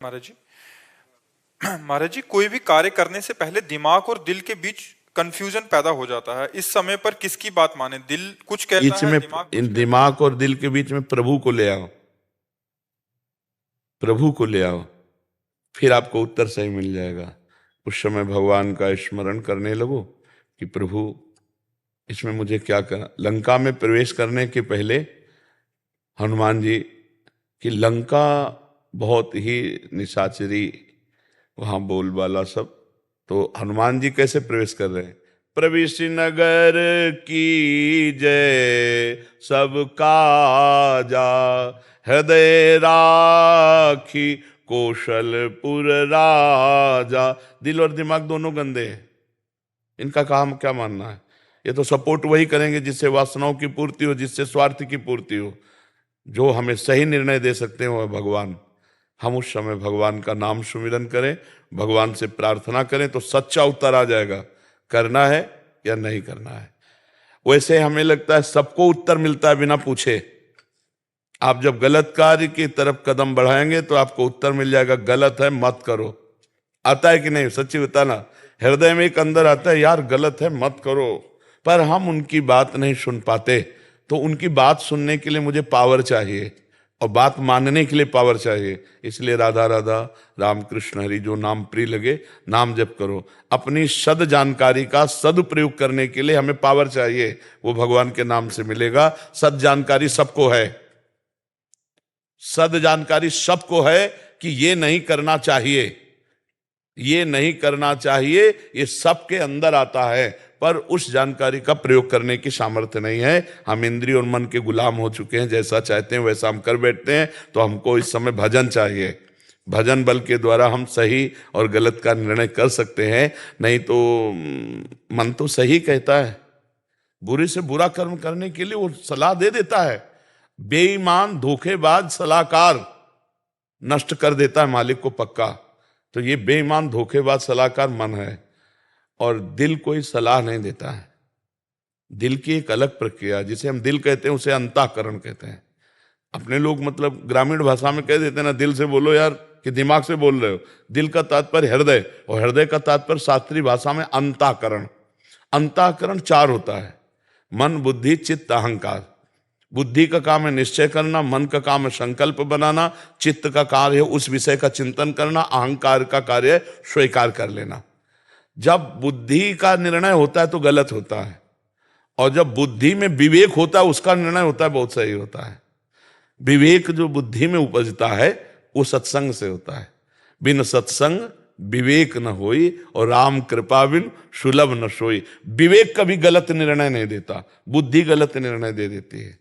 महाराज जी। महाराज जी, कोई भी कार्य करने से पहले दिमाग और दिल के बीच कंफ्यूजन पैदा हो जाता है। इस समय पर किसकी बात माने? दिल कुछ कहता बीच है, में दिमाग कुछ इन कहता है। दिमाग और दिल के बीच में प्रभु को ले आओ, प्रभु को ले आओ, फिर आपको उत्तर सही मिल जाएगा। उस समय भगवान का स्मरण करने लगो कि प्रभु इसमें मुझे क्या करना। लंका में प्रवेश करने के पहले हनुमान जी की लंका बहुत ही निशाचरी, वहां बोलबाला सब, तो हनुमान जी कैसे प्रवेश कर रहे हैं? प्रविश नगर की जय सब काजा, हृदय राखी कौशलपुर राजा। दिल और दिमाग दोनों गंदे हैं, इनका काम क्या मानना है? ये तो सपोर्ट वही करेंगे जिससे वासनाओं की पूर्ति हो, जिससे स्वार्थ की पूर्ति हो। जो हमें सही निर्णय दे सकते हैं वह भगवान। हम उस समय भगवान का नाम सुमिरन करें, भगवान से प्रार्थना करें तो सच्चा उत्तर आ जाएगा, करना है या नहीं करना है। वैसे हमें लगता है सबको उत्तर मिलता है बिना पूछे। आप जब गलत कार्य की तरफ कदम बढ़ाएंगे तो आपको उत्तर मिल जाएगा, गलत है मत करो। आता है कि नहीं? सच्ची बताना, हृदय में एक अंदर आता है यार गलत है मत करो, पर हम उनकी बात नहीं सुन पाते। तो उनकी बात सुनने के लिए मुझे पावर चाहिए और बात मानने के लिए पावर चाहिए। इसलिए राधा राधा राम कृष्ण हरि, जो नाम प्रिय लगे नाम जप करो। अपनी सद जानकारी का सदुपयोग करने के लिए हमें पावर चाहिए, वो भगवान के नाम से मिलेगा। सद जानकारी सबको है, सद जानकारी सबको है कि ये नहीं करना चाहिए, ये नहीं करना चाहिए, ये सबके अंदर आता है, पर उस जानकारी का प्रयोग करने की सामर्थ्य नहीं है। हम इंद्रिय और मन के गुलाम हो चुके हैं, जैसा चाहते हैं वैसा हम कर बैठते हैं। तो हमको इस समय भजन चाहिए, भजन बल के द्वारा हम सही और गलत का निर्णय कर सकते हैं। नहीं तो मन तो सही कहता है, बुरे से बुरा कर्म करने के लिए वो सलाह दे देता है। बेईमान धोखेबाज सलाहकार नष्ट कर देता है मालिक को पक्का। तो ये बेईमान धोखेबाज सलाहकार मन है, और दिल कोई सलाह नहीं देता है। दिल की एक अलग प्रक्रिया, जिसे हम दिल कहते हैं उसे अंतःकरण कहते हैं। अपने लोग मतलब ग्रामीण भाषा में कह देते हैं ना, दिल से बोलो यार, कि दिमाग से बोल रहे हो। दिल का तात्पर्य हृदय, और हृदय का तात्पर्य शास्त्रीय भाषा में अंतःकरण। अंतःकरण चार होता है, मन बुद्धि चित्त अहंकार। बुद्धि का काम है निश्चय करना, मन का काम है संकल्प बनाना, चित्त का कार्य है उस विषय का चिंतन करना, अहंकार का कार्य है स्वीकार कर लेना। जब बुद्धि का निर्णय होता है तो गलत होता है, और जब बुद्धि में विवेक होता है उसका निर्णय होता है बहुत सही होता है। विवेक जो बुद्धि में उपजता है वो सत्संग से होता है। बिन सत्संग विवेक न होई, और राम कृपा बिन सुलभ न सोई। विवेक कभी गलत निर्णय नहीं देता, बुद्धि गलत निर्णय दे देती है।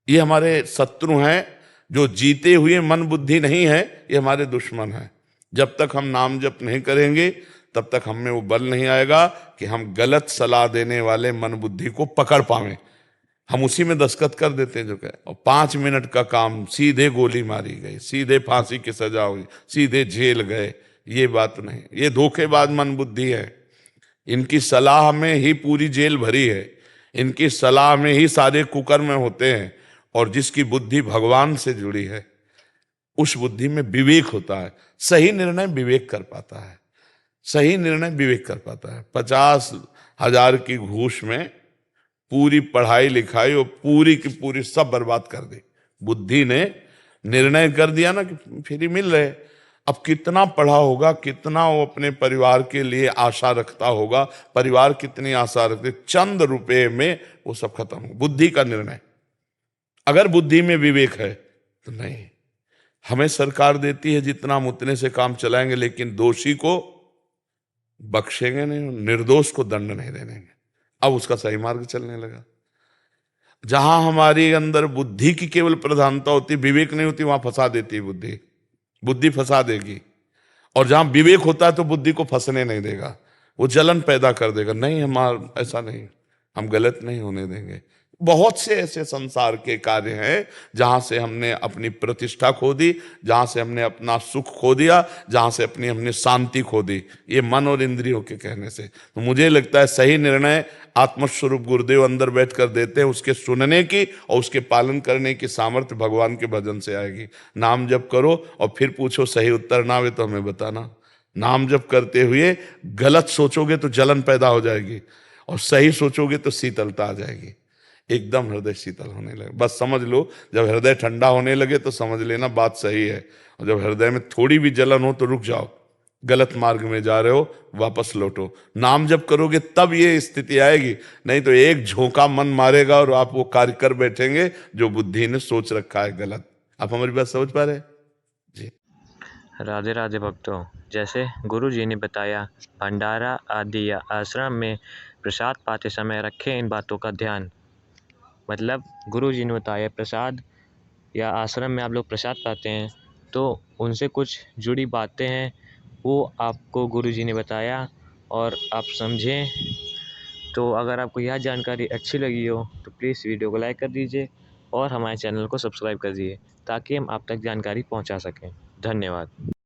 ये हमारे शत्रु हैं, जो जीते हुए मन बुद्धि नहीं है, ये हमारे दुश्मन हैं। जब तक हम नाम जप नहीं करेंगे तब तक हमें वो बल नहीं आएगा कि हम गलत सलाह देने वाले मन बुद्धि को पकड़ पावे। हम उसी में दस्तखत कर देते हैं जो कहे, और 5 मिनट का काम सीधे गोली मारी गई, सीधे फांसी की सजा हुई, सीधे जेल गए। ये बात नहीं, ये धोखेबाज मन बुद्धि है। इनकी सलाह में ही पूरी जेल भरी है, इनकी सलाह में ही सारे कुकर्म होते हैं। और जिसकी बुद्धि भगवान से जुड़ी है उस बुद्धि में विवेक होता है, सही निर्णय विवेक कर पाता है, सही निर्णय विवेक कर पाता है। 50,000 की घूस में पूरी पढ़ाई लिखाई और पूरी की पूरी सब बर्बाद कर दी। बुद्धि ने निर्णय कर दिया ना कि फ्री मिल रहे। अब कितना पढ़ा होगा, कितना वो अपने परिवार के लिए आशा रखता होगा, परिवार कितनी आशा रखते, चंद रुपए में वो सब खत्म हो। बुद्धि का निर्णय। अगर बुद्धि में विवेक है तो नहीं, हमें सरकार देती है जितना हम उतने से काम चलाएंगे, लेकिन दोषी को बख्शेंगे नहीं, निर्दोष को दंड नहीं देंगे। अब उसका सही मार्ग चलने लगा। जहां हमारे अंदर बुद्धि की केवल प्रधानता होती, विवेक नहीं होती, वहां फंसा देती है बुद्धि। बुद्धि फंसा देगी। और जहां विवेक होता है तो बुद्धि को फंसने नहीं देगा, वो जलन पैदा कर देगा। नहीं, हमारा ऐसा नहीं, हम गलत नहीं होने देंगे। बहुत से ऐसे संसार के कार्य हैं जहां से हमने अपनी प्रतिष्ठा खो दी, जहां से हमने अपना सुख खो दिया, जहां से अपनी हमने शांति खो दी, ये मन और इंद्रियों के कहने से। तो मुझे लगता है सही निर्णय आत्मस्वरूप गुरुदेव अंदर बैठ कर देते हैं, उसके सुनने की और उसके पालन करने की सामर्थ्य भगवान के भजन से आएगी। नाम जप करो और फिर पूछो सही उत्तर ना आवे तो हमें बताना। नाम जप करते हुए गलत सोचोगे तो जलन पैदा हो जाएगी, और सही सोचोगे तो शीतलता आ जाएगी, एकदम हृदय शीतल होने लगे। बस समझ लो, जब हृदय ठंडा होने लगे तो समझ लेना बात सही है, और जब हृदय में थोड़ी भी जलन हो तो रुक जाओ, गलत मार्ग में जा रहे हो, वापस लौटो। नाम जब करोगे तब ये स्थिति आएगी, नहीं तो एक झोंका मन मारेगा और आप वो कार्य कर बैठेंगे जो बुद्धि ने सोच रखा है गलत। आप हमारी बात समझ पा रहे हैं जी? राधे राधे भक्तों, जैसे गुरु जी ने बताया, भंडारा आदि या आश्रम में प्रसाद पाते समय रखें इन बातों का ध्यान। मतलब गुरु जी ने बताया प्रसाद या आश्रम में आप लोग प्रसाद पाते हैं तो उनसे कुछ जुड़ी बातें हैं, वो आपको गुरु जी ने बताया और आप समझें। तो अगर आपको यह जानकारी अच्छी लगी हो तो प्लीज़ वीडियो को लाइक कर दीजिए और हमारे चैनल को सब्सक्राइब कर दीजिए ताकि हम आप तक जानकारी पहुंचा सकें। धन्यवाद।